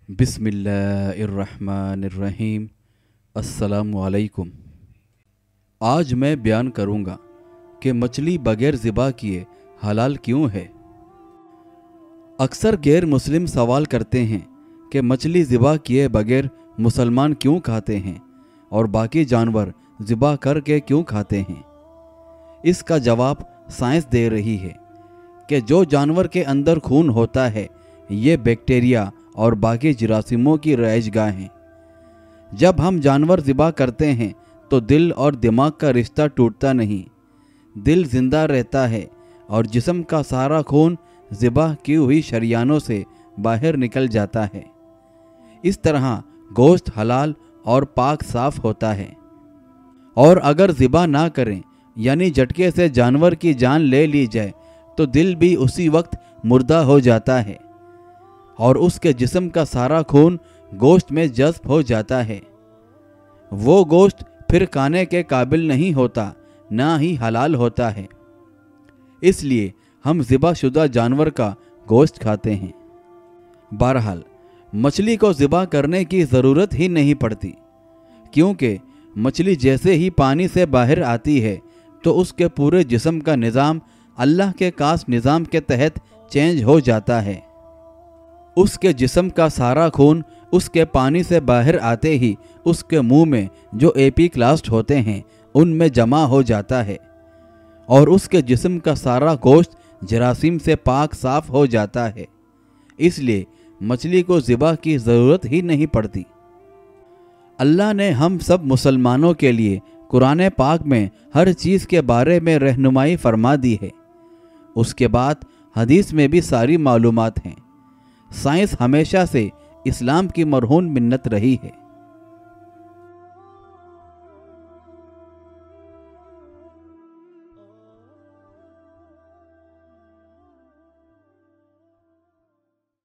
बिस्मिल्लाहिर्रहमानिर्रहीम। अस्सलामुअलैकुम। आज मैं बयान करूँगा कि मछली बगैर ज़िबा किए हलाल क्यों है। अक्सर गैर मुस्लिम सवाल करते हैं कि मछली ज़िबा किए बगैर मुसलमान क्यों खाते हैं और बाकी जानवर ज़िबा करके क्यों खाते हैं। इसका जवाब साइंस दे रही है कि जो जानवर के अंदर खून होता है ये बैक्टीरिया और बाकी जरासीमों की रहायशगाह हैं। जब हम जानवर ज़िबा करते हैं तो दिल और दिमाग का रिश्ता टूटता नहीं, दिल जिंदा रहता है और जिस्म का सारा खून ज़िबा की हुई शरियानों से बाहर निकल जाता है। इस तरह गोश्त हलाल और पाक साफ होता है। और अगर ज़िबा ना करें यानी झटके से जानवर की जान ले ली जाए तो दिल भी उसी वक्त मुर्दा हो जाता है और उसके जिस्म का सारा खून गोश्त में जज्ब हो जाता है। वो गोश्त फिर खाने के काबिल नहीं होता, ना ही हलाल होता है। इसलिए हम ज़िबा शुदा जानवर का गोश्त खाते हैं। बहरहाल मछली को ज़िबा करने की ज़रूरत ही नहीं पड़ती, क्योंकि मछली जैसे ही पानी से बाहर आती है तो उसके पूरे जिस्म का निज़ाम अल्लाह के खास निज़ाम के तहत चेंज हो जाता है। उसके जिस्म का सारा खून उसके पानी से बाहर आते ही उसके मुंह में जो एपीक्लास्ट होते हैं उनमें जमा हो जाता है और उसके जिस्म का सारा गोश्त जरासीम से पाक साफ हो जाता है। इसलिए मछली को ज़िबा की ज़रूरत ही नहीं पड़ती। अल्लाह ने हम सब मुसलमानों के लिए कुरान पाक में हर चीज़ के बारे में रहनुमाई फरमा दी है। उसके बाद हदीस में भी सारी मालूमात हैं। साइंस हमेशा से इस्लाम की मरहून मिन्नत रही है।